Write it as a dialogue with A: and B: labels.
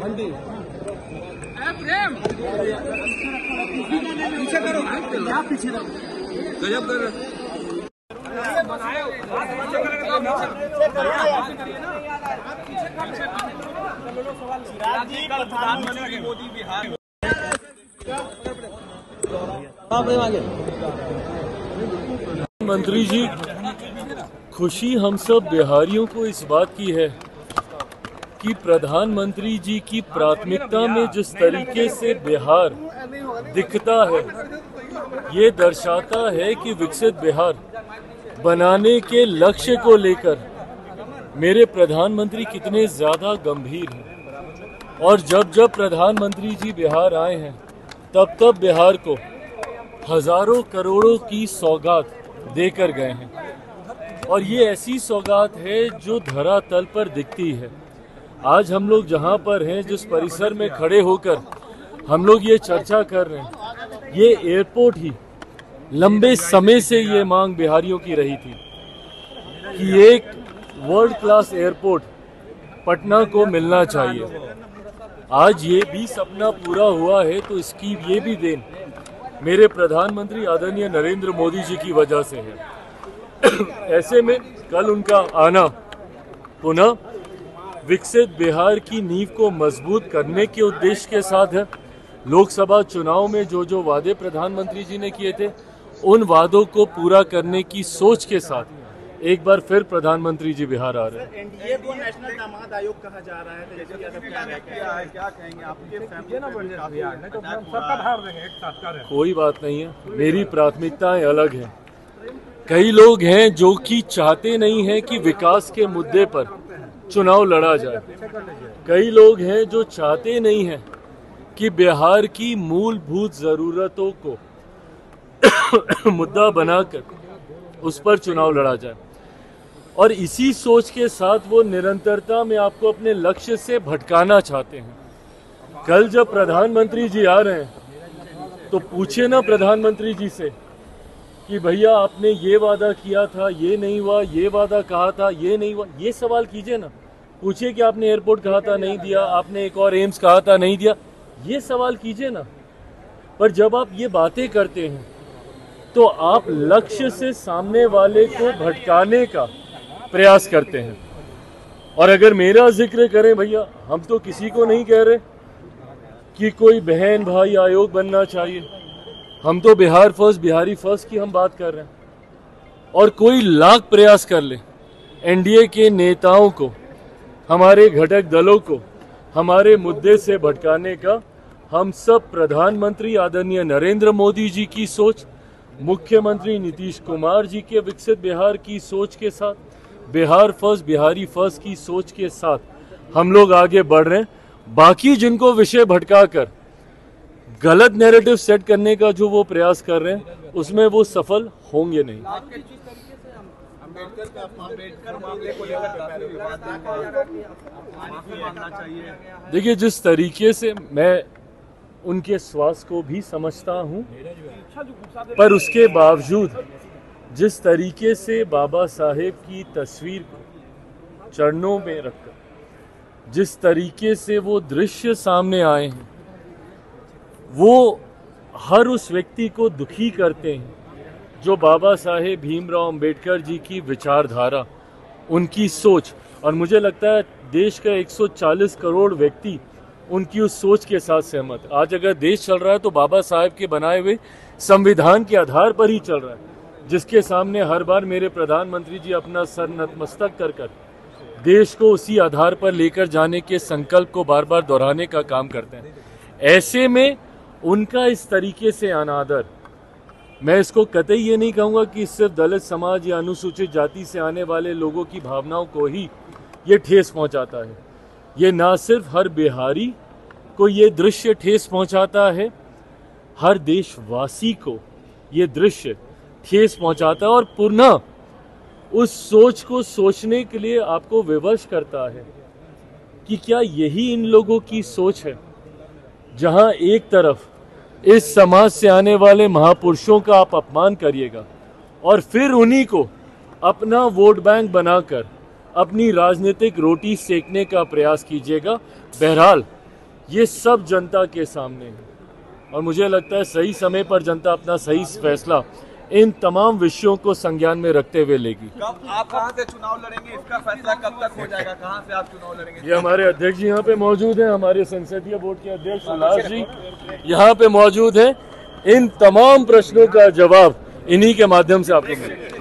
A: पीछे करो, पीछे गजब कर प्रधानमंत्री मोदी बिहार
B: मंत्री जी, खुशी हम सब बिहारियों को इस बात की है कि प्रधानमंत्री जी की प्राथमिकता में जिस तरीके से बिहार दिखता है, ये दर्शाता है कि विकसित बिहार बनाने के लक्ष्य को लेकर मेरे प्रधानमंत्री कितने ज्यादा गंभीर हैं। और जब जब प्रधानमंत्री जी बिहार आए हैं, तब तब बिहार को हजारों करोड़ों की सौगात देकर गए हैं। और ये ऐसी सौगात है जो धरातल पर दिखती है। आज हम लोग जहां पर हैं, जिस परिसर में खड़े होकर हम लोग ये चर्चा कर रहे हैं, ये एयरपोर्ट ही लंबे समय से ये मांग बिहारियों की रही थी कि एक वर्ल्ड क्लास एयरपोर्ट पटना को मिलना चाहिए। आज ये भी सपना पूरा हुआ है, तो इसकी ये भी देन मेरे प्रधानमंत्री आदरणीय नरेंद्र मोदी जी की वजह से है। ऐसे में कल उनका आना पुनः विकसित बिहार की नींव को मजबूत करने के उद्देश्य के साथ है। लोकसभा चुनाव में जो जो वादे प्रधानमंत्री जी ने किए थे, उन वादों को पूरा करने की सोच के साथ एक बार फिर प्रधानमंत्री जी बिहार आ रहे हैं।
A: एनडीए को नेशनल दामाद आयोग कहा जा रहा है, तेजस्वी यादव क्या कहेंगे? आपके
B: कोई बात नहीं है, मेरी प्राथमिकताएं अलग हैं। कई लोग हैं जो कि चाहते नहीं हैं कि विकास के मुद्दे पर चुनाव लड़ा जाए। कई लोग हैं जो चाहते नहीं हैं कि बिहार की मूलभूत जरूरतों को मुद्दा बनाकर उस पर चुनाव लड़ा जाए। और इसी सोच के साथ वो निरंतरता में आपको अपने लक्ष्य से भटकाना चाहते हैं। कल जब प्रधानमंत्री जी आ रहे हैं, तो पूछे ना प्रधानमंत्री जी से कि भैया आपने ये वादा किया था, ये नहीं हुआ, ये वादा कहा था, ये नहीं हुआ। ये सवाल कीजिए ना, पूछिए कि आपने एयरपोर्ट कहा था नहीं दिया, आपने एक और एम्स कहा था नहीं दिया, ये सवाल कीजिए ना। पर जब आप ये बातें करते हैं, तो आप लक्ष्य से सामने वाले को भटकाने का प्रयास करते हैं। और अगर मेरा जिक्र करें भैया, हम तो किसी को नहीं कह रहे कि कोई बहन भाई आयोग बनना चाहिए। हम तो बिहार फर्स्ट, बिहारी फर्स्ट की हम बात कर रहे हैं। और कोई लाख प्रयास कर ले एनडीए के नेताओं को, हमारे घटक दलों को हमारे मुद्दे से भटकाने का, हम सब प्रधानमंत्री आदरणीय नरेंद्र मोदी जी की सोच, मुख्यमंत्री नीतीश कुमार जी के विकसित बिहार की सोच के साथ, बिहार फर्स्ट, बिहारी फर्स्ट की सोच के साथ हम लोग आगे बढ़ रहे हैं। बाकी जिनको विषय भटकाकर गलत नैरेटिव सेट करने का जो वो प्रयास कर रहे हैं, उसमें वो सफल होंगे नहीं। देखिए, जिस तरीके से मैं उनके स्वास्थ्य को भी समझता हूं, पर उसके बावजूद जिस तरीके से बाबा साहेब की तस्वीर को चरणों में रखकर, जिस तरीके से वो दृश्य सामने आए हैं, वो हर उस व्यक्ति को दुखी करते हैं जो बाबा साहेब भीमराव अंबेडकर जी की विचारधारा, उनकी सोच, और मुझे लगता है देश का 140 करोड़ व्यक्ति उनकी उस सोच के साथ सहमत। आज अगर देश चल रहा है तो बाबा साहेब के बनाए हुए संविधान के आधार पर ही चल रहा है, जिसके सामने हर बार मेरे प्रधानमंत्री जी अपना सर नतमस्तक कर देश को उसी आधार पर लेकर जाने के संकल्प को बार बार दोहराने का काम करते हैं। ऐसे में उनका इस तरीके से अनादर, मैं इसको कतई ये नहीं कहूँगा कि सिर्फ दलित समाज या अनुसूचित जाति से आने वाले लोगों की भावनाओं को ही ये ठेस पहुँचाता है। ये ना सिर्फ हर बिहारी को ये दृश्य ठेस पहुँचाता है, हर देशवासी को ये दृश्य ठेस पहुँचाता है और पुनः उस सोच को सोचने के लिए आपको विवश करता है कि क्या यही इन लोगों की सोच है, जहां एक तरफ इस समाज से आने वाले महापुरुषों का आप अपमान करिएगा और फिर उन्हीं को अपना वोट बैंक बनाकर अपनी राजनीतिक रोटी सेकने का प्रयास कीजिएगा। बहरहाल ये सब जनता के सामने है और मुझे लगता है सही समय पर जनता अपना सही फैसला इन तमाम विषयों को संज्ञान में रखते हुए लेगी।
A: कब आप कहां से चुनाव लड़ेंगे, इसका फैसला कब तक हो जाएगा, कहां से आप चुनाव लड़ेंगे?
B: ये हमारे अध्यक्ष जी यहाँ पे मौजूद हैं, हमारे संसदीय बोर्ड के अध्यक्ष उल्लास जी यहाँ पे मौजूद हैं। इन तमाम प्रश्नों का जवाब इन्हीं के माध्यम से आपको मिलेगा।